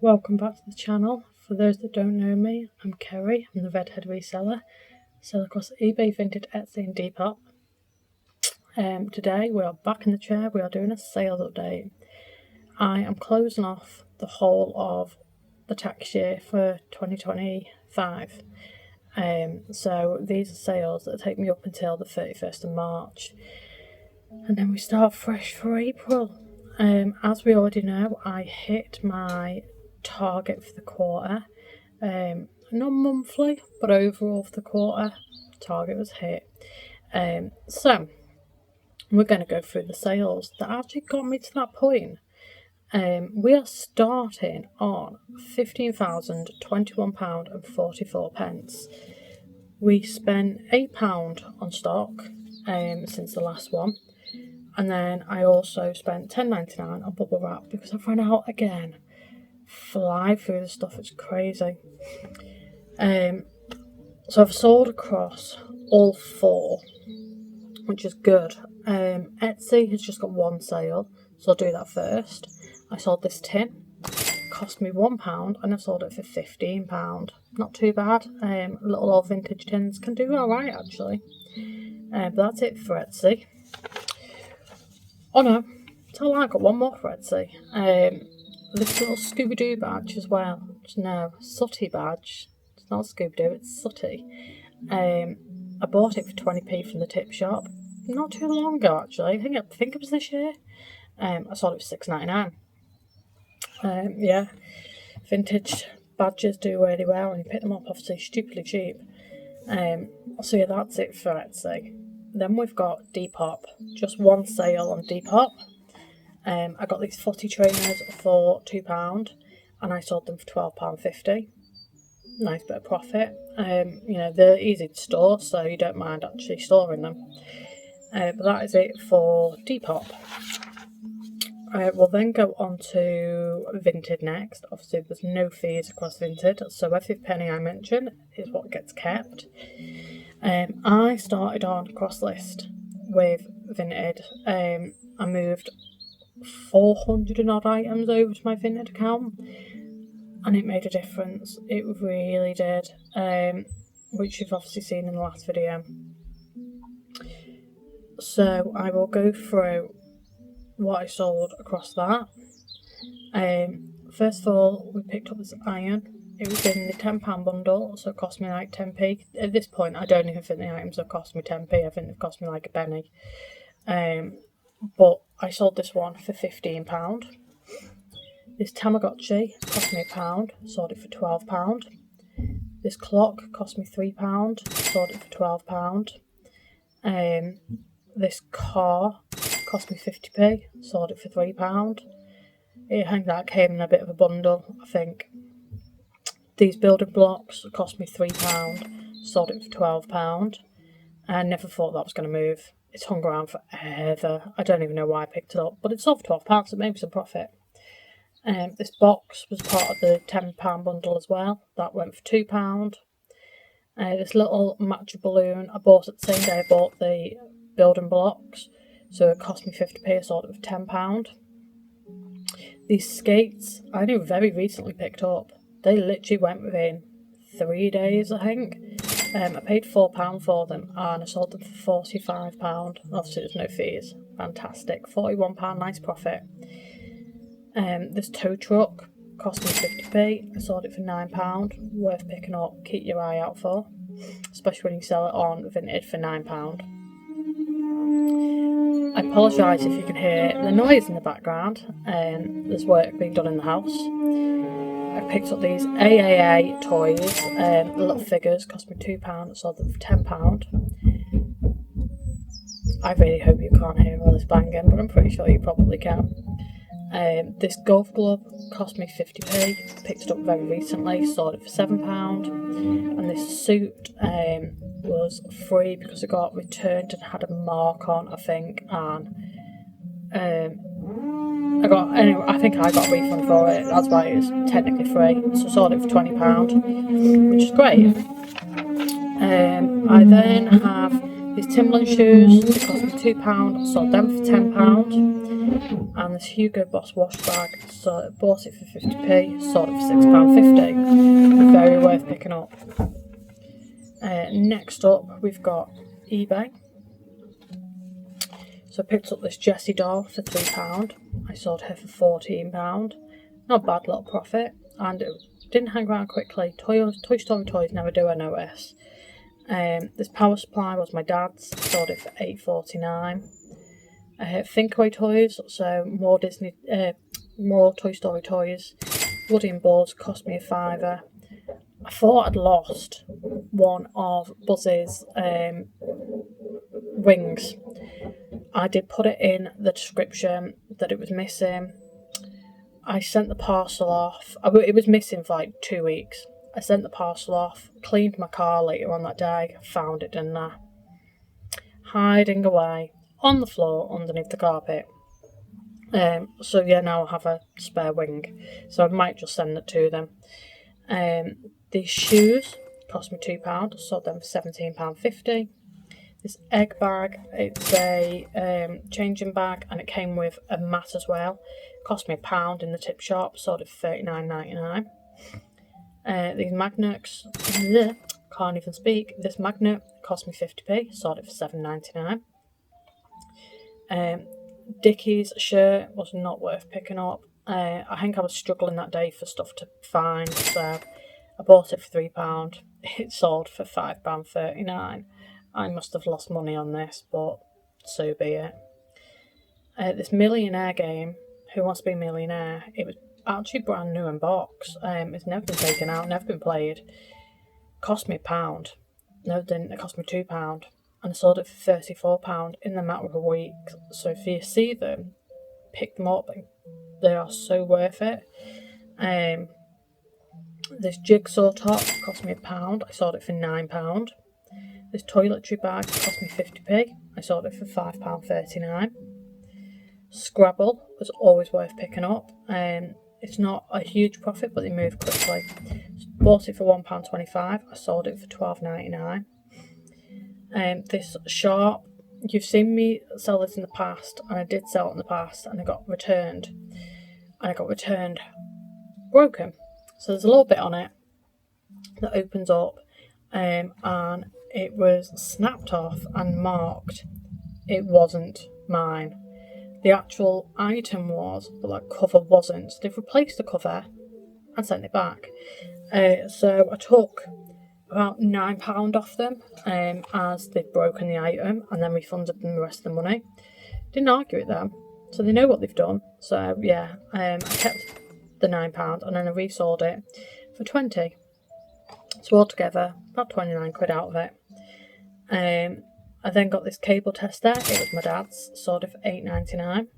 Welcome back to the channel. For those that don't know me, I'm Kerry. I'm the redhead reseller. Sell across eBay, Vinted, Etsy and Depop. Today we are back in the chair. We are doing a sales update. I am closing off the whole of the tax year for 2025. So these are sales that take me up until the 31st of March. And then we start fresh for April. As we already know, I hit my target for the quarter, not monthly but overall for the quarter target was hit. So we're going to go through the sales that actually got me to that point. We are starting on £15,021.44. We spent £8 on stock since the last one, and then I also spent £10.99 on bubble wrap because I've run out again. Fly through the stuff, it's crazy. So I've sold across all four, which is good. Etsy has just got one sale, so I'll do that first. I sold this tin, cost me £1 and I sold it for £15. Not too bad. Little old vintage tins can do alright actually. But that's it for Etsy. Oh no, tell I got one more for Etsy. This little Scooby-Doo badge as well. No, Sooty badge. It's not Scooby-Doo, it's Sooty. I bought it for 20p from the tip shop. Not too long ago actually. I think it was this year. I sold it for £6.99. Yeah, vintage badges do really well and you pick them up obviously stupidly cheap. So yeah, that's it for Etsy. Then we've got Depop. Just one sale on Depop. I got these footy trainers for £2 and I sold them for £12.50. Nice bit of profit. You know, they're easy to store, so you don't mind actually storing them. But that is it for Depop. We'll then go on to Vinted next. Obviously there's no fees across Vinted, so every penny I mention is what gets kept. I started on cross list with Vinted. I moved 400 and odd items over to my Vinted account and it made a difference. It really did, which you've obviously seen in the last video. So I will go through what I sold across that. First of all, we picked up this iron. It was in the £10 bundle, so it cost me like 10p. At this point I don't even think the items have cost me 10p. I think they've cost me like a penny. But I sold this one for £15. This Tamagotchi cost me £1, sold it for £12. This clock cost me £3, sold it for £12. This car cost me 50p, sold it for £3. I think that came in a bit of a bundle, I think. These building blocks cost me £3, sold it for £12. I never thought that was going to move. It's hung around forever. I don't even know why I picked it up, but it's sold for £12, so it made me some profit. This box was part of the £10 bundle as well. That went for £2. This little matcha balloon I bought it the same day I bought the building blocks, so it cost me 50p. I sold it for £10. These skates I only very recently picked up. They literally went within 3 days, I think. I paid £4 for them and I sold them for £45. Obviously there's no fees. Fantastic. £41, nice profit. This tow truck cost me 50p. I sold it for £9. Worth picking up. Keep your eye out for. Especially when you sell it on Vinted for £9. I apologise if you can hear the noise in the background. There's work being done in the house. I picked up these AAA toys, the little figures, cost me £2, I sold them for £10. I really hope you can't hear all this banging, but I'm pretty sure you probably can. This golf glove cost me 50p, picked it up very recently, sold it for £7. And this suit was free because it got returned and had a mark on, I think, and I think I got a refund for it, that's why it's technically free, so I sold it for £20, which is great. I then have These Timberland shoes, they cost me £2, I sold them for £10. And this Hugo Boss wash bag, so I bought it for 50p, sold it for £6.50. Very worth picking up. Next up, we've got eBay. So I picked up this Jessie doll for £3. I sold her for £14. Not a bad little profit, and it didn't hang around quickly. Toy Story toys never do, I notice. This power supply was my dad's. I sold it for £8.49. Thinkaway toys, so more Toy Story toys. Woody and Buzz cost me £5. I thought I'd lost one of Buzz's wings. I did put it in the description that it was missing. I sent the parcel off. It was missing for like 2 weeks. I sent the parcel off, cleaned my car later on that day, found it, didn't I? Hiding away on the floor underneath the carpet. So yeah, now I have a spare wing, so I might just send it to them. These shoes cost me £2, sold them for £17.50. This egg bag, it's a changing bag, and it came with a mat as well. Cost me £1 in the tip shop, sold it for £39.99. These magnets, can't even speak. This magnet cost me 50p, sold it for £7.99. Dickies shirt was not worth picking up. I think I was struggling that day for stuff to find, so I bought it for £3. It sold for £5.39. I must have lost money on this, but so be it. This millionaire game, Who Wants to Be a Millionaire, it was actually brand new in box. It's never been taken out, never been played. Cost me £1. No, it didn't. It cost me £2. And I sold it for £34 in the matter of a week. So if you see them, pick them up. They are so worth it. This jigsaw top cost me £1. I sold it for £9. This toiletry bag cost me 50p. I sold it for £5.39. Scrabble was always worth picking up. It's not a huge profit, but they move quickly. Bought it for £1.25. I sold it for £12.99. This Sharp, you've seen me sell this in the past, and I did sell it in the past, and I got returned. And I got returned broken. So there's a little bit on it that opens up, and it was snapped off and marked. It wasn't mine. The actual item was, but that cover wasn't. So they've replaced the cover and sent it back. So I took about £9 off them as they've broken the item, and then refunded them the rest of the money. Didn't argue with them, so they know what they've done. So yeah, I kept the £9 and then I resold it for 20. So altogether, about 29 quid out of it. I then got this cable tester. It was my dad's. Sold it for £8.99.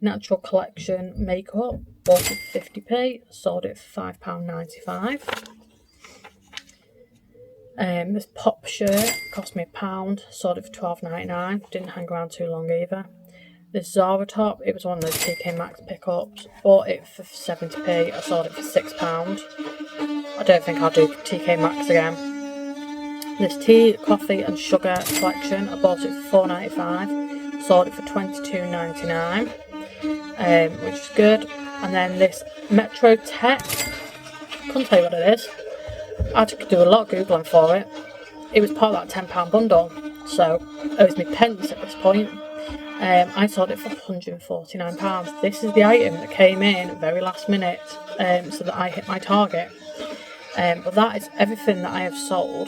Natural Collection makeup. Bought it for 50p. Sold it for £5.95. This pop shirt cost me £1. Sold it for £12.99. Didn't hang around too long either. This Zara top. It was one of those TK Maxx pickups. Bought it for 70p. I sold it for £6. I don't think I'll do TK Maxx again. This tea, coffee and sugar collection, I bought it for £4.95, sold it for £22.99, which is good. And then this Metro Tech, couldn't tell you what it is. I had to do a lot of Googling for it. It was part of that £10 bundle, so it owes me pence at this point. I sold it for £149. This is the item that came in very last minute, so that I hit my target. But that is everything that I have sold.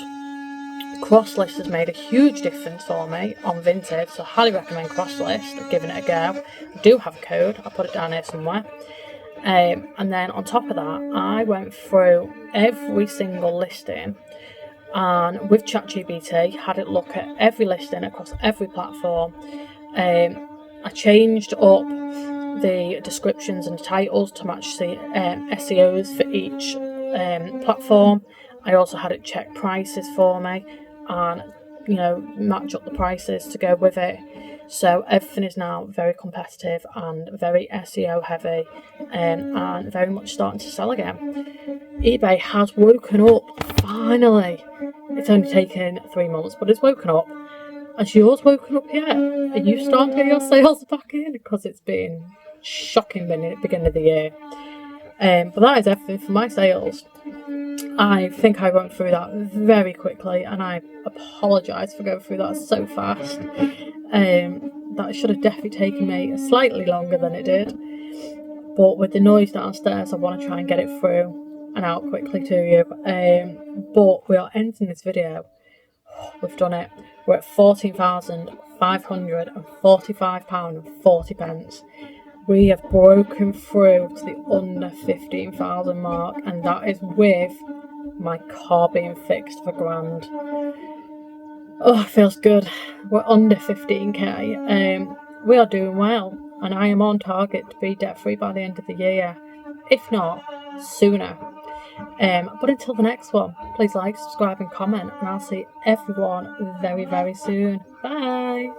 Crosslist has made a huge difference for me on Vinted, so I highly recommend Crosslist, giving it a go. I do have a code, I'll put it down here somewhere. And then on top of that, I went through every single listing and with ChatGPT had it look at every listing across every platform. I changed up the descriptions and titles to match the SEOs for each platform. I also had it check prices for me and, you know, match up the prices to go with it. So everything is now very competitive and very SEO heavy, and very much starting to sell again. eBay has woken up, finally. It's only taken 3 months, but it's woken up. Has yours woken up yet? Are you starting to get your sales back in? Because it's been shocking beginning of the year. But that is everything for my sales. I think I went through that very quickly, and I apologise for going through that so fast. That should have definitely taken me slightly longer than it did. But with the noise downstairs, I want to try and get it through and out quickly to you. But we are ending this video. We've done it. We're at £14,545.40. We have broken through to the under 15,000 mark, and that is with my car being fixed for grand. Oh, it feels good. We're under 15k. We are doing well, and I am on target to be debt free by the end of the year, if not sooner. But until the next one, please like, subscribe and comment, and I'll see everyone very, very soon. Bye.